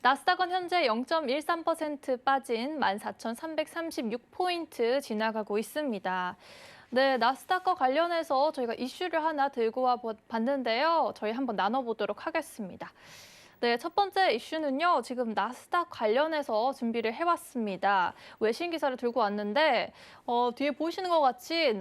나스닥은 현재 0.13% 빠진 14,336포인트 지나가고 있습니다. 네, 나스닥과 관련해서 저희가 이슈를 하나 들고 와 봤는데요. 저희 한번 나눠보도록 하겠습니다. 네, 첫 번째 이슈는요. 지금 나스닥 관련해서 준비를 해왔습니다. 외신 기사를 들고 왔는데 뒤에 보시는 것 같이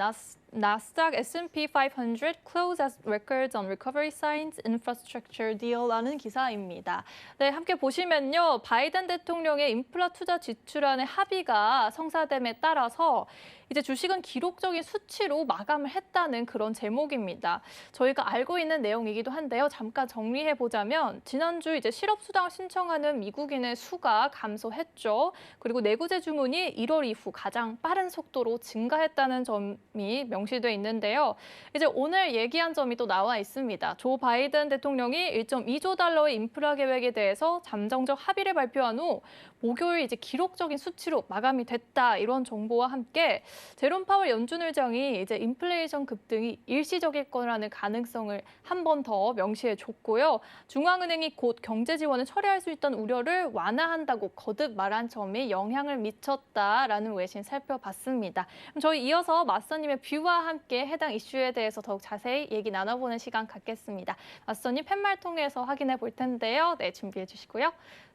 나스닥 S&P 500 close as records on recovery signs infrastructure deal라는 기사입니다. 네, 함께 보시면요. 바이든 대통령의 인프라 투자 지출안의 합의가 성사됨에 따라서 이제 주식은 기록적인 수치로 마감을 했다는 그런 제목입니다. 저희가 알고 있는 내용이기도 한데요. 잠깐 정리해보자면 지난주 이제 실업수당을 신청하는 미국인의 수가 감소했죠. 그리고 내구재 주문이 1월 이후 가장 빠른 속도로 증가했다는 점이 명시돼 있는데요. 이제 오늘 얘기한 점이 또 나와 있습니다. 조 바이든 대통령이 1.2조 달러의 인프라 계획에 대해서 잠정적 합의를 발표한 후 목요일 이제 기록적인 수치로 마감이 됐다 이런 정보와 함께 제롬 파월 연준 의장이 이제 인플레이션 급등이 일시적일 거라는 가능성을 한 번 더 명시해 줬고요. 중앙은행이 곧 경제 지원을 처리할 수 있다는 우려를 완화한다고 거듭 말한 점이 영향을 미쳤다라는 외신 살펴봤습니다. 그럼 저희 이어서 맞서님의 뷰와 함께 해당 이슈에 대해서 더욱 자세히 얘기 나눠보는 시간 갖겠습니다. 맞서님 팻말 통해서 확인해 볼 텐데요. 네, 준비해 주시고요.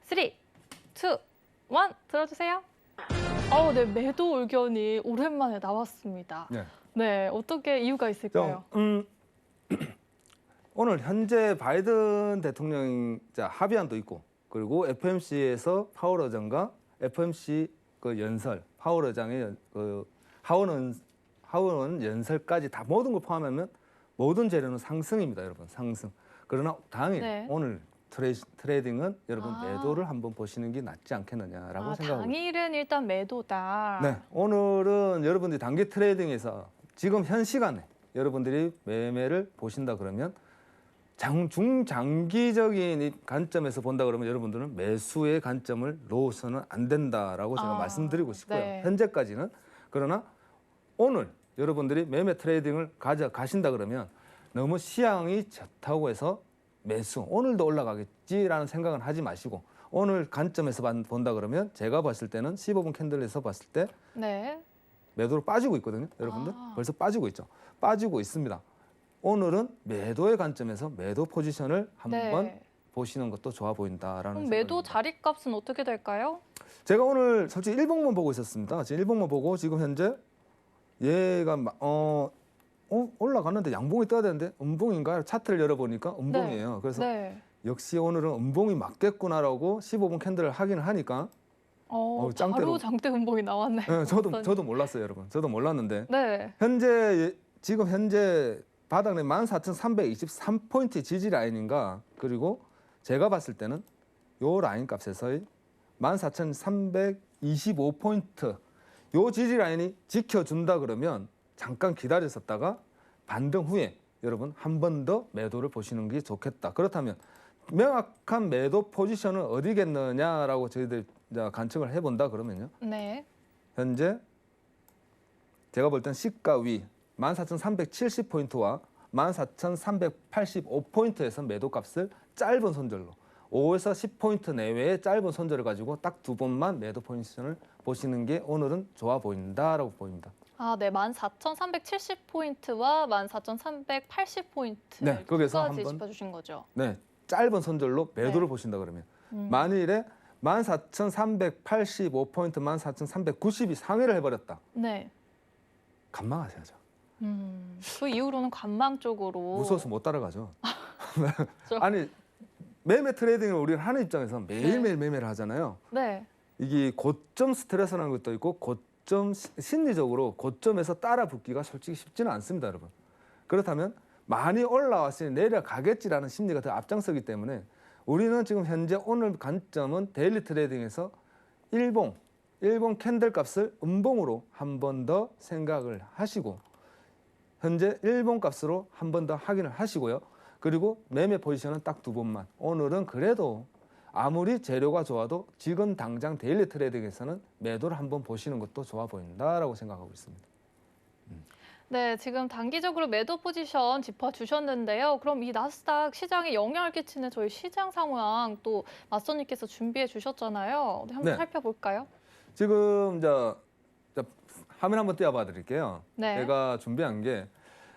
3, 2, 1 들어주세요. 네, 매도 의견이 오랜만에 나왔습니다. 네, 어떻게 이유가 있을까요? 오늘 현재 바이든 대통령 합의안도 있고 그리고 FMC에서 파월 의장과 FMC 그 연설, 파월 의장의 그 하원 연설까지 다 모든 걸 포함하면 모든 재료는 상승입니다, 여러분. 상승. 그러나 당일 오늘 트레이딩은 여러분 매도를 한번 보시는 게 낫지 않겠느냐라고 생각합니다. 당일은 일단 매도다. 네, 오늘은 여러분들이 단기 트레이딩에서 지금 현 시간에 여러분들이 매매를 보신다 그러면 중장기적인 관점에서 본다 그러면 여러분들은 매수의 관점을 놓으서는 안 된다라고 제가 말씀드리고 싶고요. 현재까지는. 그러나 오늘 여러분들이 매매 트레이딩을 가신다 그러면 너무 시향이 좋다고 해서 매수, 오늘도 올라가겠지라는 생각은 하지 마시고 오늘 관점에서 본다 그러면 제가 봤을 때는 15분 캔들에서 봤을 때 매도로 빠지고 있거든요. 여러분들 벌써 빠지고 있죠. 빠지고 있습니다. 오늘은 매도의 관점에서 매도 포지션을 한번 보시는 것도 좋아 보인다라는 생각입니다. 매도 자리값은 어떻게 될까요? 제가 오늘 솔직히 일봉만 보고 있었습니다. 지금 일봉만 보고 지금 현재 얘가 올라갔는데 양봉이 떠야 되는데 음봉인가요? 차트를 열어보니까 음봉이에요. 그래서 역시 오늘은 음봉이 맞겠구나라고 15분 캔들을 확인을 하니까 바로 장대 음봉이 나왔네요. 네, 저도 몰랐어요, 여러분. 저도 몰랐는데 지금 현재 바닥내 14,323포인트 지지 라인인가 그리고 제가 봤을 때는 요 라인 값에서의 14,325포인트 요 지지 라인이 지켜준다 그러면 잠깐 기다렸었다가 반등 후에 여러분 한 번 더 매도를 보시는 게 좋겠다. 그렇다면 명확한 매도 포지션은 어디겠느냐라고 저희들 관측을 해본다 그러면요. 현재 제가 볼 땐 시가 위 14,370포인트와 14,385포인트에서 매도 값을 짧은 손절로 5에서 10포인트 내외의 짧은 손절을 가지고 딱 두 번만 매도 포지션을 보시는 게 오늘은 좋아 보인다라고 보입니다. 네, 14,370포인트와 14,380포인트 거기서 까지 한번 짚어주신 거죠? 네, 짧은 손절로 매도를 보신다 그러면 만일에 14,385포인트, 14,390이 상회를 해버렸다. 관망하셔야죠. 그 이후로는 관망 쪽으로. 무서워서 못 따라가죠. 아니 매매 트레이딩을 우리는 하는 입장에서 매일매일 매매를 하잖아요. 이게 고점 스트레스라는 것도 있고 고점 심리적으로 고점에서 따라 붙기가 솔직히 쉽지는 않습니다, 여러분. 그렇다면 많이 올라왔으니 내려가겠지라는 심리가 더 앞장서기 때문에 우리는 지금 현재 오늘 관점은 데일리 트레이딩에서 일봉 캔들 값을 음봉으로 한 번 더 생각을 하시고 현재 일봉 값으로 한 번 더 확인을 하시고요. 그리고 매매 포지션은 딱 두 번만. 오늘은 그래도 아무리 재료가 좋아도 지금 당장 데일리 트레이딩에서는 매도를 한번 보시는 것도 좋아 보인다라고 생각하고 있습니다. 네, 지금 단기적으로 매도 포지션 짚어주셨는데요. 그럼 이 나스닥 시장에 영향을 끼치는 저희 시장 상황 또 맞선님께서 준비해 주셨잖아요. 네, 한번 네. 살펴볼까요? 지금 자, 화면 한번 띄워봐 드릴게요. 네. 제가 준비한 게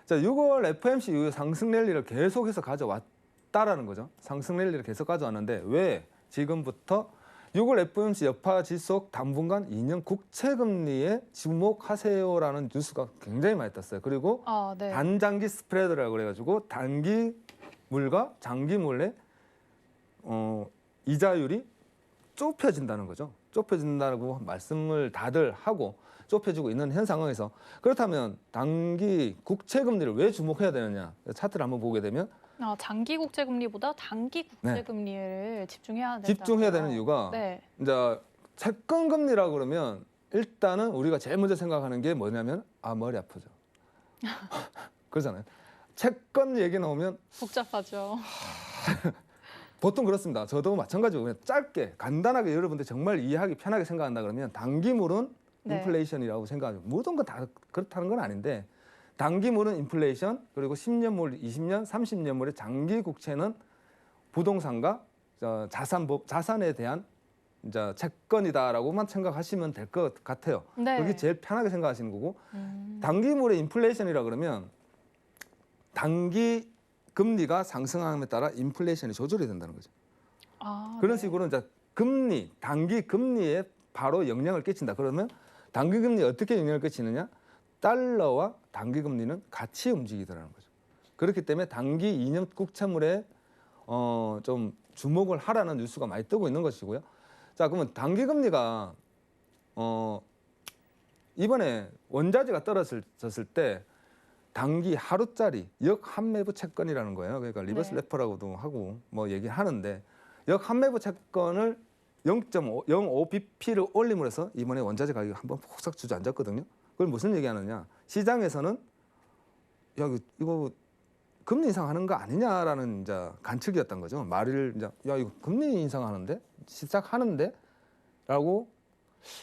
6월 FMC 이후 상승 랠리를 계속해서 가져왔다라는 거죠. 상승 랠리를 계속 가져왔는데 왜 지금부터 6월 FMC 여파 지속 당분간 2년 국채 금리에 주목하세요라는 뉴스가 굉장히 많이 떴어요. 그리고 네. 단장기 스프레드라고 그래가지고 단기물과 장기물의 이자율이 좁혀진다는 거죠. 좁혀진다고 말씀을 다들 하고 좁혀지고 있는 현 상황에서 그렇다면 단기 국채 금리를 왜 주목해야 되느냐? 차트를 한번 보게 되면 장기 국채 금리보다 단기 국채 네. 금리를 집중해야 된다. 집중해야 되는 이유가 네. 이제 채권 금리라고 그러면 일단은 우리가 제일 먼저 생각하는 게 뭐냐면 머리 아프죠. 그러잖아요. 채권 얘기 나오면 복잡하죠. 보통 그렇습니다. 저도 마찬가지고 그냥 짧게 간단하게 여러분들 정말 이해하기 편하게 생각한다 그러면 단기물은 네. 인플레이션이라고 생각하죠. 모든 건 다 그렇다는 건 아닌데 단기물은 인플레이션 그리고 10년물, 20년, 30년물의 장기 국채는 부동산과 자산에 대한 이제 채권이다라고만 생각하시면 될 것 같아요. 네. 그게 제일 편하게 생각하시는 거고 단기물의 인플레이션이라 그러면 단기 금리가 상승함에 따라 인플레이션이 조절이 된다는 거죠. 그런 네. 식으로 이제 단기 금리에 바로 영향을 끼친다. 그러면 단기 금리 어떻게 영향을 끼치느냐? 달러와 단기 금리는 같이 움직이더라는 거죠. 그렇기 때문에 단기 2년 국채물에 좀 주목을 하라는 뉴스가 많이 뜨고 있는 것이고요. 자, 그러면 단기 금리가 이번에 원자재가 떨어졌을 때 단기 하루짜리 역한매부 채권이라는 거예요. 그러니까 리버스 네. 레퍼라고도 하고 뭐 얘기하는데 역한매부 채권을 0.05bp를 올림으로 해서 이번에 원자재 가격이 한번 폭삭 주저앉았거든요. 그걸 무슨 얘기하느냐? 시장에서는 야 이거 금리 인상하는 거 아니냐라는 이제 관측이었던 거죠. 말을 이제 야 이거 금리 인상하는데 시작하는데라고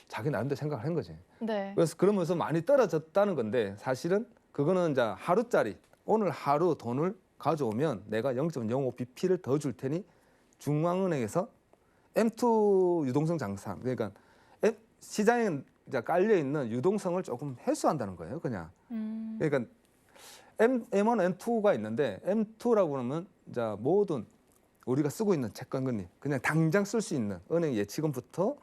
자기 나름대로 생각을 한 거지. 네. 그래서 그러면서 많이 떨어졌다는 건데 사실은 그거는 이제 하루짜리 오늘 하루 돈을 가져오면 내가 0.05bp를 더 줄 테니 중앙은행에서 M2 유동성 장산 그러니까 시장에 이제 깔려 있는 유동성을 조금 해소한다는 거예요, 그냥. 그러니까 M1, M2가 있는데 M2라고 그러면 이제 모든 우리가 쓰고 있는 채권 금리 그냥 당장 쓸 수 있는 은행 예치금부터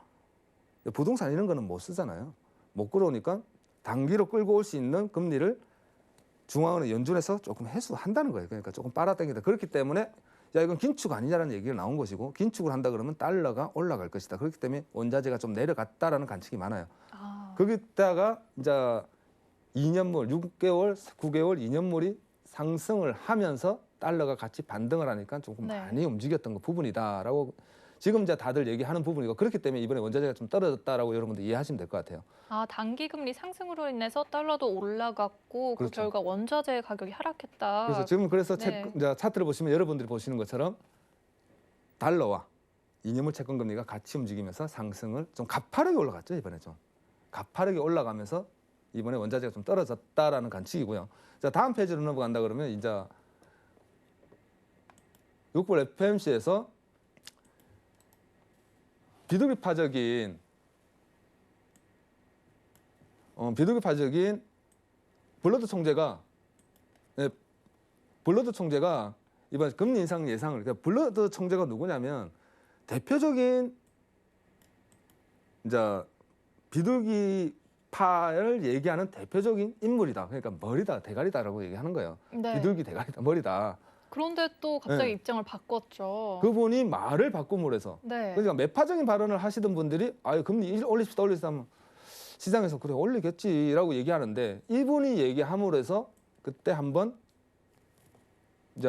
부동산 이런 거는 못 쓰잖아요. 못 끌어오니까 단기로 끌고 올 수 있는 금리를 중앙은행 연준에서 조금 해소한다는 거예요. 그러니까 조금 빨아당기다. 그렇기 때문에 야 이건 긴축 아니냐라는 얘기가 나온 것이고 긴축을 한다 그러면 달러가 올라갈 것이다. 그렇기 때문에 원자재가 좀 내려갔다라는 관측이 많아요. 거기다가 이제 2년물, 6개월, 9개월, 2년물이 상승을 하면서 달러가 같이 반등을 하니까 조금 네. 많이 움직였던 부분이다라고 지금 이제 다들 얘기하는 부분이고 그렇기 때문에 이번에 원자재가 좀 떨어졌다라고 여러분들 이해하시면 될 것 같아요. 단기 금리 상승으로 인해서 달러도 올라갔고 그 그렇죠. 결과 원자재 가격이 하락했다. 그래서 지금 네. 이제 차트를 보시면 여러분들이 보시는 것처럼 달러와 2년물 채권 금리가 같이 움직이면서 상승을 좀 가파르게 올라갔죠. 이번에 좀 가파르게 올라가면서 이번에 원자재가 좀 떨어졌다라는 관측이고요. 자, 다음 페이지로 넘어간다 그러면 이제 6월 FMC에서 비둘기파적인 블러드 총재가 이번 금리 인상 예상을 그러니까 블러드 총재가 누구냐면 대표적인 이제 비둘기파를 얘기하는 대표적인 인물이다. 그러니까 머리다, 대가리다라고 얘기하는 거예요. 네. 비둘기 대가리다, 머리다. 그런데 또 갑자기 네. 입장을 바꿨죠. 그분이 말을 바꿈으로 해서 네. 그러니까 매파적인 발언을 하시던 분들이 금리 올립시다 하면 시장에서 그래 올리겠지라고 얘기하는데 이분이 얘기함으로 해서 그때 한번 이제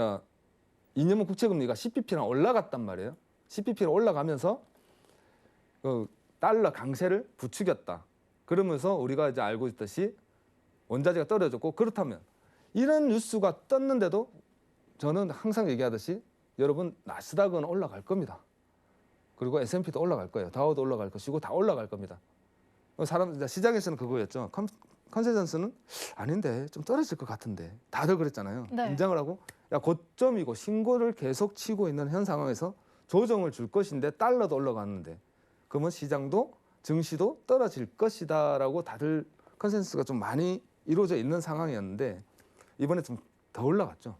2년물 국채 금리가 10bp나 올라갔단 말이에요. 10bp나 올라가면서 달러 강세를 부추겼다. 그러면서 우리가 이제 알고 있듯이 원자재가 떨어졌고 그렇다면 이런 뉴스가 떴는데도 저는 항상 얘기하듯이 여러분 나스닥은 올라갈 겁니다. 그리고 S&P도 올라갈 거예요. 다우도 올라갈 것이고 다 올라갈 겁니다. 시장에서는 그거였죠. 컨센서스는 아닌데 좀 떨어질 것 같은데 다들 그랬잖아요. 네. 인정을 하고 야 고점이고 신고를 계속 치고 있는 현 상황에서 조정을 줄 것인데 달러도 올라갔는데 그러면 시장도 증시도 떨어질 것이다라고 다들 컨센서스가 좀 많이 이루어져 있는 상황이었는데 이번에 좀 더 올라갔죠.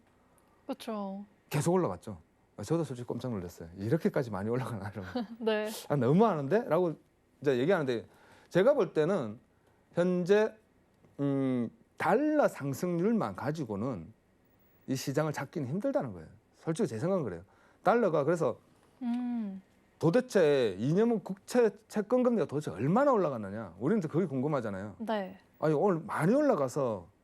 그렇죠. 계속 올라갔죠. 저도 솔직히 깜짝 놀랐어요. 이렇게까지 많이 올라가나 이러면. 네. 아, 너무하는데? 라고 이제 얘기하는데 제가 볼 때는 현재 달러 상승률만 가지고는 이 시장을 잡기는 힘들다는 거예요. 솔직히 제 생각은 그래요. 달러가 그래서 도대체 2년물 국채 채권 금리가 도대체 얼마나 올라갔느냐. 우리는 그게 궁금하잖아요. 네. 아니 오늘 많이 올라가서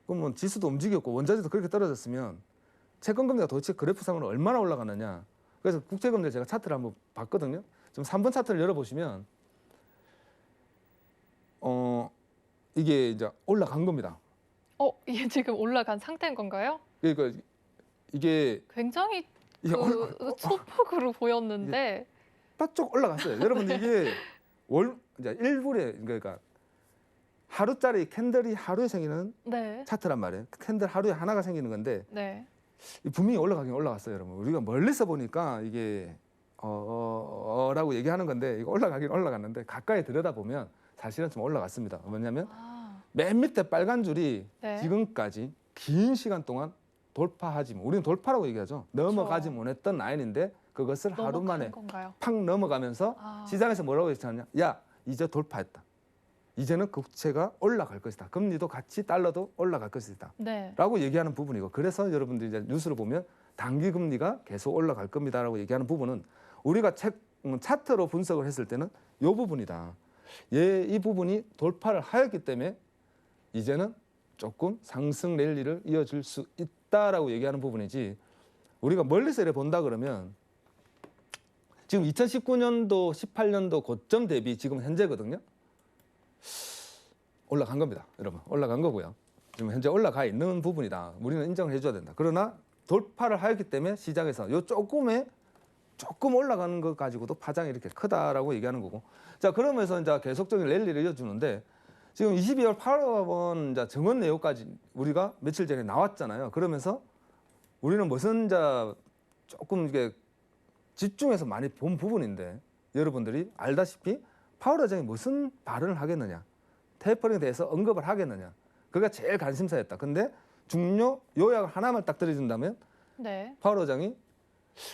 그러면 지수도 움직였고 원자재도 그렇게 떨어졌으면 채권 금리가 도대체 그래프상으로 얼마나 올라갔느냐. 그래서 국채 금리 제가 차트를 한번 봤거든요. 지금 3번 차트를 열어보시면 이게 이제 올라간 겁니다. 이게 지금 올라간 상태인 건가요? 그러니까 이게 굉장히 소폭으로 보였는데 바짝 올라갔어요. 여러분 이게 이제 1불에 그러니까 하루짜리 캔들이 하루에 생기는 네. 차트란 말이에요. 캔들 하루에 하나가 생기는 건데 네. 분명히 올라가긴 올라갔어요, 여러분. 우리가 멀리서 보니까 이게 라고 얘기하는 건데 이거 올라가긴 올라갔는데 가까이 들여다보면 사실은 좀 올라갔습니다. 뭐냐면 맨 밑에 빨간 줄이 네. 지금까지 긴 시간 동안 돌파하지 우리는 돌파라고 얘기하죠. 넘어가지 못했던 라인인데 그것을 하루 만에 건가요? 팍 넘어가면서 시장에서 뭐라고 했잖냐. 야, 이제 돌파했다. 이제는 국채가 올라갈 것이다. 금리도 같이 달러도 올라갈 것이다. 네. 라고 얘기하는 부분이고 그래서 여러분들이 이제 뉴스를 보면 단기 금리가 계속 올라갈 겁니다라고 얘기하는 부분은 우리가 차트로 분석을 했을 때는 이 부분이다. 이 부분이 돌파를 하였기 때문에 이제는 조금 상승 랠리를 이어줄 수 있다라고 얘기하는 부분이지 우리가 멀리서 이렇게 본다 그러면 지금 2019년도, 18년도 고점 대비 지금 현재거든요. 올라간 겁니다. 여러분. 올라간 거고요. 지금 현재 올라가 있는 부분이다. 우리는 인정을 해줘야 된다. 그러나 돌파를 하였기 때문에 시장에서 요 조금 올라가는 것 가지고도 파장이 이렇게 크다라고 얘기하는 거고. 자, 그러면서 이제 계속적인 랠리를 이어주는데 지금 22월 8월 이제 정원 내용까지 우리가 며칠 전에 나왔잖아요. 그러면서 우리는 무슨 이제 조금 이게 집중해서 많이 본 부분인데 여러분들이 알다시피 파월 의장이 무슨 발언을 하겠느냐, 테이퍼링에 대해서 언급을 하겠느냐, 그가 제일 관심사였다. 근데 중요 요약을 하나만 딱 들어준다면 네. 파월 의장이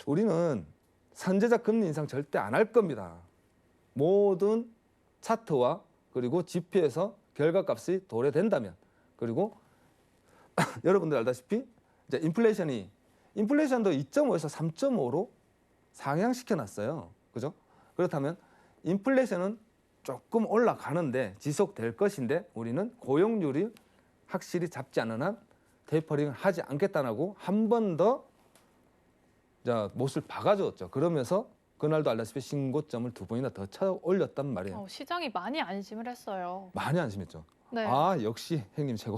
우리는 선제적 금리 인상 절대 안 할 겁니다. 모든 차트와 그리고 지표에서 결과값이 도래된다면 그리고 여러분들 알다시피 이제 인플레이션도 2.5에서 3.5로 상향시켜 놨어요. 그죠? 그렇다면 인플레이션은 조금 올라가는데 지속될 것인데 우리는 고용률이 확실히 잡지 않는 한 테이퍼링을 하지 않겠다라고 한 번 더 못을 박아줬죠. 그러면서 그날도 알다시피 신고점을 2번이나 더 쳐 올렸단 말이에요. 시장이 많이 안심을 했어요. 많이 안심했죠. 네. 아, 역시 형님 최고.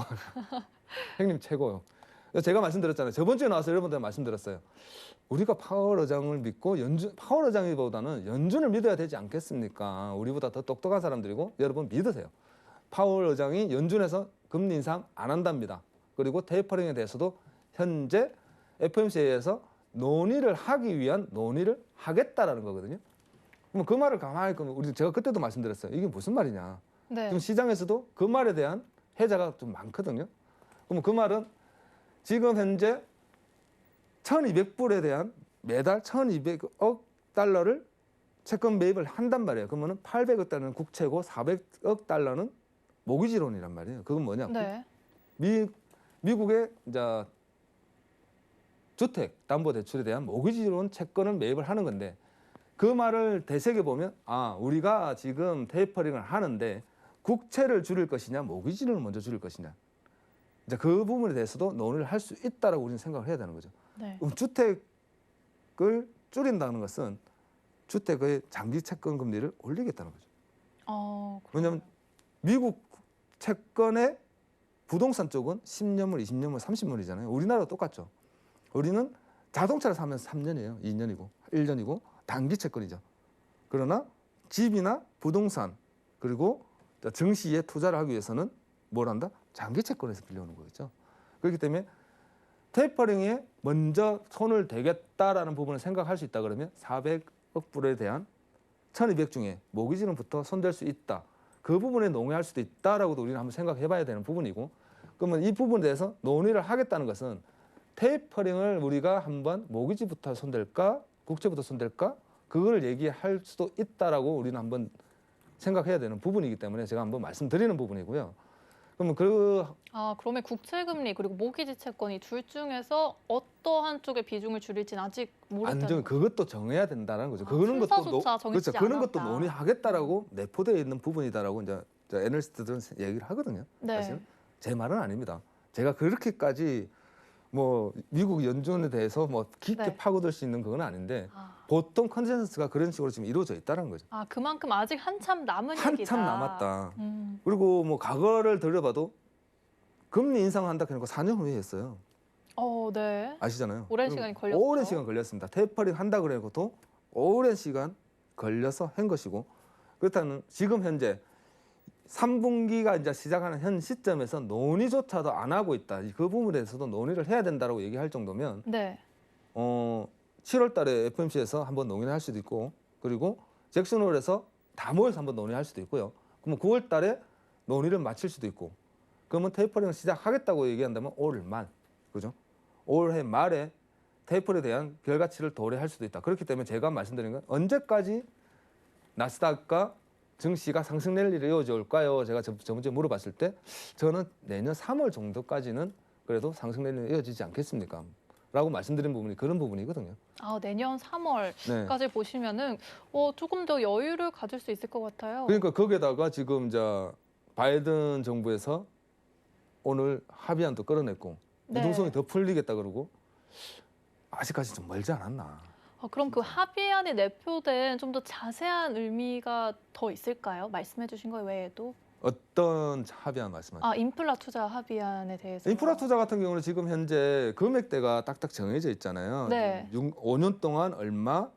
형님 최고요. 제가 말씀드렸잖아요. 저번 주에 나와서 여러분들 말씀드렸어요. 우리가 파월 의장을 믿고 파월 의장보다는 연준을 믿어야 되지 않겠습니까? 우리보다 더 똑똑한 사람들이고 여러분 믿으세요. 파월 의장이 연준에서 금리 인상 안 한답니다. 그리고 테이퍼링에 대해서도 현재 FOMC에서 논의를 하기 위한 논의를 하겠다라는 거거든요. 그럼 그 말을 가만히 제가 그때도 말씀드렸어요. 이게 무슨 말이냐. 네. 지금 시장에서도 그 말에 대한 해자가 좀 많거든요. 그럼 그 말은 지금 현재 1,200불에 대한 매달 1,200억 달러를 채권 매입을 한단 말이에요. 그러면 800억 달러는 국채고 400억 달러는 모기지론이란 말이에요. 그건 뭐냐? 네. 미국의 이제 주택담보대출에 대한 모기지론 채권을 매입을 하는 건데 그 말을 되새겨 보면 우리가 지금 테이퍼링을 하는데 국채를 줄일 것이냐 모기지론을 먼저 줄일 것이냐 이제 그 부분에 대해서도 논의를 할 수 있다라고 우리는 생각을 해야 되는 거죠. 네. 그럼 주택을 줄인다는 것은 주택의 장기 채권 금리를 올리겠다는 거죠. 왜냐하면 미국 채권의 부동산 쪽은 10년물, 20년물, 30년이잖아요. 우리나라도 똑같죠. 우리는 자동차를 사면 3년이에요. 2년이고 1년이고 단기 채권이죠. 그러나 집이나 부동산 그리고 증시에 투자를 하기 위해서는 뭘 한다? 장기 채권에서 빌려오는 거겠죠. 그렇기 때문에 테이퍼링에 먼저 손을 대겠다라는 부분을 생각할 수 있다 그러면 400억 불에 대한 1200 중에 모기지는부터 손댈 수 있다. 그 부분에 농회할 수도 있다라고도 우리는 한번 생각해 봐야 되는 부분이고, 그러면 이 부분에 대해서 논의를 하겠다는 것은 테이퍼링을 우리가 한번 모기지부터 손댈까 국채부터 손댈까 그걸 얘기할 수도 있다라고 우리는 한번 생각해야 되는 부분이기 때문에 제가 한번 말씀드리는 부분이고요. 그러면 그러면 국채금리 그리고 모기지 채권이 둘 중에서 어떠한 쪽의 비중을 줄일지는 아직 모른다는 거죠? 그것도 정해야 된다는 거죠. 순서조차 정해지지 그렇죠. 그런 것도 않았다. 논의하겠다라고 내포되어 있는 부분이다라고 이제 애널리스트들은 얘기를 하거든요. 네. 사실 제 말은 아닙니다. 제가 그렇게까지 뭐 미국 연준에 대해서 뭐 깊게 네. 파고들 수 있는 그건 아닌데 보통 컨센서스가 그런 식으로 지금 이루어져 있다는 거죠. 그만큼 아직 한참 남은 얘기다. 한참 남았다. 그리고 뭐 과거를 들여봐도 금리 인상한다 그러니까 4년 후에 했어요. 네. 아시잖아요. 오랜 시간이 걸렸죠. 오랜 시간 걸렸습니다. 테이퍼링 한다 그래도 오랜 시간 걸려서 한 것이고, 그렇다면 지금 현재 3분기가 이제 시작하는 현 시점에서 논의조차도 안 하고 있다. 그 부분에 대해서도 논의를 해야 된다고 얘기할 정도면 네. 7월 달에 FMC에서 한번 논의를 할 수도 있고, 그리고 잭슨홀에서 다 모여서 한번 논의할 수도 있고요. 그러면 9월 달에 논의를 마칠 수도 있고, 그러면 테이퍼링을 시작하겠다고 얘기한다면 올 말, 그죠? 올해 말에 테이퍼에 대한 결과치를 도래할 수도 있다. 그렇기 때문에 제가 말씀드린 건 언제까지 나스닥과 증시가 상승 랠리를 이어져 올까요? 제가 저번주에 물어봤을 때 저는 내년 3월 정도까지는 그래도 상승 랠리는 이어지지 않겠습니까? 라고 말씀드린 부분이 그런 부분이거든요. 내년 3월까지 네. 보시면은 조금 더 여유를 가질 수 있을 것 같아요. 그러니까 거기에다가 지금 이제 바이든 정부에서 오늘 합의안도 끌어냈고 네. 유동성이 더 풀리겠다 그러고 아직까지 좀 멀지 않았나. 그럼 그 합의안에 내포된 좀 더 자세한 의미가 더 있을까요? 말씀해 주신 거 외에도? 어떤 합의안 말씀하세요? 인프라 투자 합의안에 대해서. 인프라 투자 같은 경우는 지금 현재 금액대가 딱딱 정해져 있잖아요. 네. 5년 동안 얼마,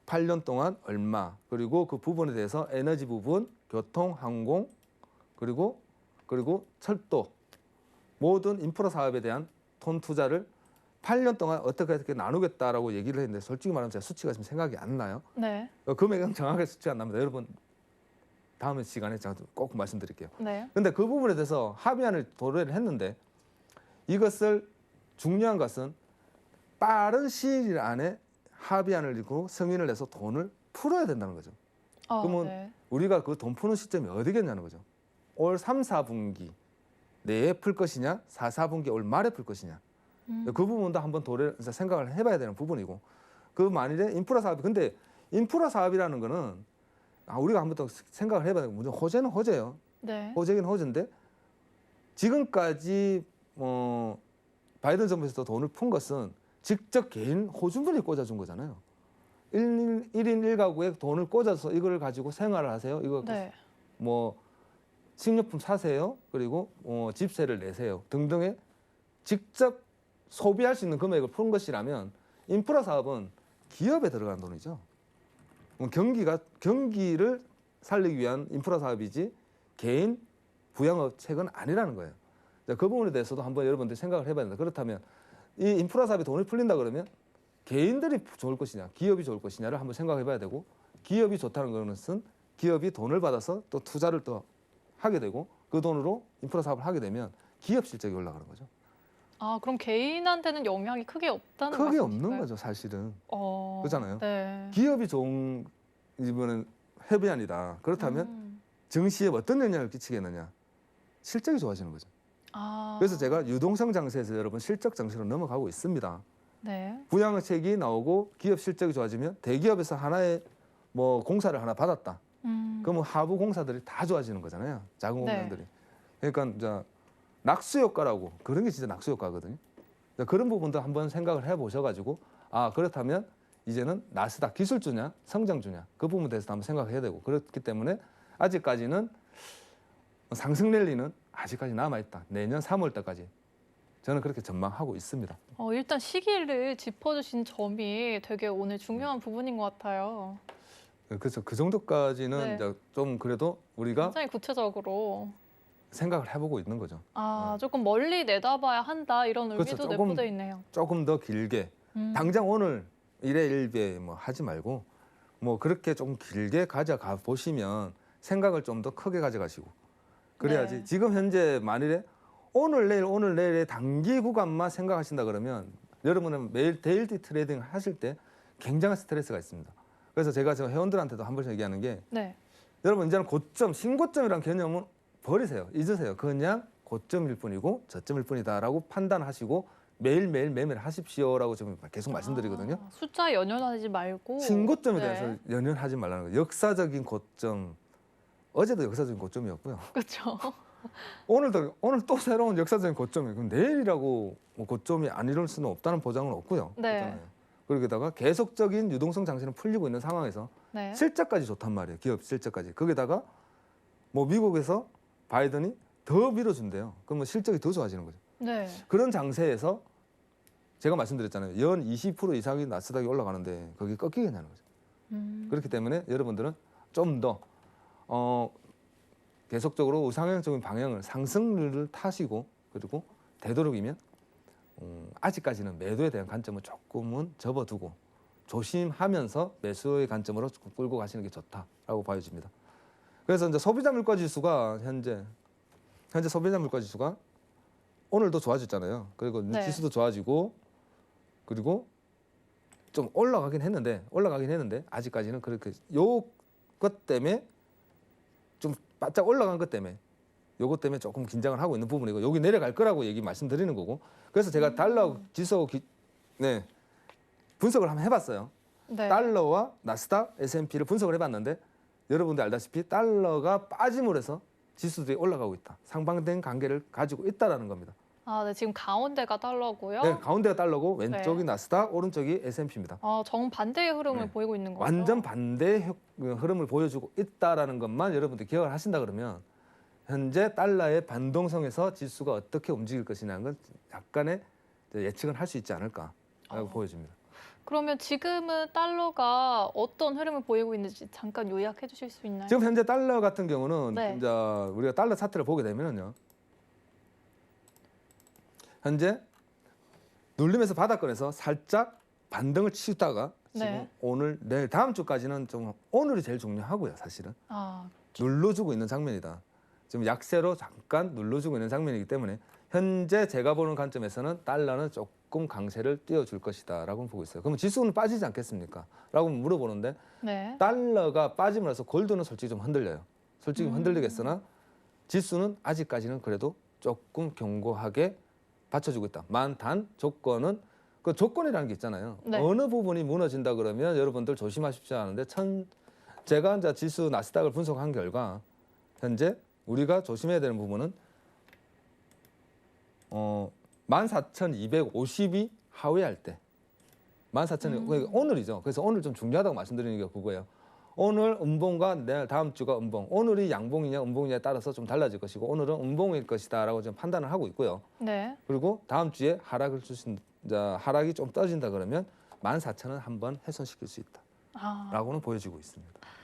8년 동안 얼마, 그리고 그 부분에 대해서 에너지 부분, 교통, 항공, 그리고 철도 모든 인프라 사업에 대한 돈 투자를 8년 동안 어떻게 나누겠다라고 얘기를 했는데 솔직히 말하면 제가 수치가 지금 생각이 안 나요. 네. 금액은 정확하게 수치가 안 납니다. 여러분 다음 시간에 제가 꼭 말씀드릴게요. 네. 근데 그 부분에 대해서 합의안을 도래를 했는데 이것을 중요한 것은 빠른 시일 안에 합의안을 읽고 승인을 내서 돈을 풀어야 된다는 거죠. 그러면 네. 우리가 그 돈 푸는 시점이 어디겠냐는 거죠. 올 3, 4분기 내에 풀 것이냐, 4, 4분기 올 말에 풀 것이냐. 그 부분도 한번 생각을 해봐야 되는 부분이고, 그 만일에 인프라 사업이, 근데 인프라 사업이라는 거는 우리가 한번 더 생각을 해봐야 되고, 물론 호재는 호재예요. 네. 호재긴 호재인데 지금까지 바이든 정부에서 돈을 푼 것은 직접 개인 호주머니에 꽂아준 거잖아요. 1인 1가구에 돈을 꽂아서 이걸 가지고 생활을 하세요. 이거 네. 뭐 식료품 사세요. 그리고 집세를 내세요. 등등의 직접 소비할 수 있는 금액을 푼 것이라면 인프라 사업은 기업에 들어가는 돈이죠. 경기를 살리기 위한 인프라 사업이지 개인 부양업체는 아니라는 거예요. 그 부분에 대해서도 한번 여러분들이 생각을 해봐야 된다. 그렇다면 이 인프라 사업이 돈이 풀린다 그러면 개인들이 좋을 것이냐, 기업이 좋을 것이냐를 한번 생각해봐야 되고, 기업이 좋다는 것은 기업이 돈을 받아서 또 투자를 또 하게 되고 그 돈으로 인프라 사업을 하게 되면 기업 실적이 올라가는 거죠. 그럼 개인한테는 영향이 크게 없다는 크게 말씀이신가요? 없는 거죠, 사실은. 그렇잖아요. 네. 기업이 좋은 이번은 협의안이다. 그렇다면 증시에 어떤 영향을 끼치겠느냐? 실적이 좋아지는 거죠. 그래서 제가 유동성 장세에서 여러분 실적 장세로 넘어가고 있습니다. 네. 부양책이 나오고 기업 실적이 좋아지면 대기업에서 하나의 뭐 공사를 하나 받았다. 그러면 하부 공사들이 다 좋아지는 거잖아요. 작은 공장들이. 그러니까 이제 낙수 효과라고, 그런 게 진짜 낙수 효과거든요. 그런 부분도 한번 생각을 해보셔가지고 그렇다면 이제는 나스닥 기술주냐 성장주냐 그 부분에 대해서 한번 생각해야 되고, 그렇기 때문에 아직까지는 상승 랠리는 아직까지 남아있다. 내년 3월 달까지 저는 그렇게 전망하고 있습니다. 일단 시기를 짚어주신 점이 되게 오늘 중요한 부분인 것 같아요. 그래서 그 정도까지는 네. 이제 좀 그래도 우리가 굉장히 구체적으로. 생각을 해보고 있는 거죠. 아, 조금 멀리 내다봐야 한다 이런 그렇죠. 의미도 조금- 내포돼 있네요. 조금 더 길게 당장 오늘 일에 일비에 뭐 하지 말고 뭐 그렇게 좀 길게 가져가 보시면 생각을 좀 더 크게 가져가시고 그래야지 네. 지금 현재 만일에 오늘 내일의 단기 구간만 생각하신다 그러면 여러분은 매일 데일리 트레이딩 하실 때 굉장한 스트레스가 있습니다. 그래서 제가 저 회원들한테도 한 번씩 얘기하는 게 네. 여러분 이제는 고점, 신고점이라는 개념은 버리세요. 잊으세요. 그냥 고점일 뿐이고 저점일 뿐이다라고 판단하시고 매일매일 매매를 하십시오라고 지금 계속 말씀드리거든요. 아, 숫자 연연하지 말고. 신고점에 네. 대해서 연연하지 말라는 거예요. 역사적인 고점, 어제도 역사적인 고점이었고요. 그렇죠. 오늘 또 새로운 역사적인 고점이에요. 그럼 내일이라고 뭐 고점이 안 이룰 수는 없다는 보장은 없고요. 네. 그렇잖아요. 그러게다가 계속적인 유동성 장세는 풀리고 있는 상황에서 네. 실적까지 좋단 말이에요. 기업 실적까지. 거기다가 뭐 미국에서 바이든이 더 밀어준대요. 그러면 실적이 더 좋아지는 거죠. 네. 그런 장세에서 제가 말씀드렸잖아요. 연 20% 이상이 나스닥이 올라가는데 거기 꺾이겠냐는 거죠. 그렇기 때문에 여러분들은 좀 더 계속적으로 우상향적인 방향을 상승률을 타시고 그리고 되도록이면 아직까지는 매도에 대한 관점을 조금은 접어두고 조심하면서 매수의 관점으로 조금 끌고 가시는 게 좋다라고 보여집니다. 그래서 이제 소비자 물가 지수가 현재 소비자 물가 지수가 오늘도 좋아졌잖아요. 그리고 네. 지수도 좋아지고 그리고 좀 올라가긴 했는데 아직까지는 그렇게 요것 때문에 좀 바짝 올라간 것 때문에 요것 때문에 조금 긴장을 하고 있는 부분이고 여기 내려갈 거라고 말씀드리는 거고 그래서 제가 달러 지수 분석을 한번 해봤어요. 네. 달러와 나스닥, S&P를 분석을 해봤는데 여러분들 알다시피 달러가 빠짐으로 해서 지수들이 올라가고 있다. 상반된 관계를 가지고 있다라는 겁니다. 아, 네. 지금 가운데가 달러고요. 네, 가운데가 달러고 왼쪽이 네. 나스닥, 오른쪽이 S&P입니다. 아, 정반대의 흐름을 네. 보이고 있는 거죠. 완전 반대의 흐름을 보여주고 있다라는 것만 여러분들 기억을 하신다 그러면 현재 달러의 반동성에서 지수가 어떻게 움직일 것이냐는 건 약간의 예측은 할 수 있지 않을까라고 보여집니다. 그러면 지금은 달러가 어떤 흐름을 보이고 있는지 잠깐 요약해 주실 수 있나요? 지금 현재 달러 같은 경우는 네. 이제 우리가 달러 차트를 보게 되면요. 현재 눌림에서 바닥권에서 살짝 반등을 치다가 지금 네. 오늘 내일 다음 주까지는 좀 오늘이 제일 중요하고요, 사실은. 아, 눌러주고 있는 장면이다. 지금 약세로 잠깐 눌러주고 있는 장면이기 때문에 현재 제가 보는 관점에서는 달러는 조금 강세를 띄워줄 것이다라고 보고 있어요. 그러면 지수는 빠지지 않겠습니까? 라고 물어보는데 네. 달러가 빠짐으로써 골드는 솔직히 좀 흔들려요. 솔직히 흔들리겠으나 지수는 아직까지는 그래도 조금 견고하게 받쳐주고 있다. 단 조건은 그 조건이라는 게 있잖아요. 네. 어느 부분이 무너진다 그러면 여러분들 조심하십시오 하는데 제가 이제 지수 나스닥을 분석한 결과 현재 우리가 조심해야 되는 부분은 14,250이 하회할 때 14,000이 그러니까 오늘이죠. 그래서 오늘 좀 중요하다고 말씀드리는 게 그거예요. 오늘 음봉과 내일 다음 주가 음봉. 오늘이 양봉이냐 음봉이냐에 따라서 좀 달라질 것이고 오늘은 음봉일 것이다라고 좀 판단을 하고 있고요. 네. 그리고 다음 주에 하락이 좀 떨어진다 그러면 14,000은 한번 훼손시킬 수 있다라고는 아, 보여지고 있습니다.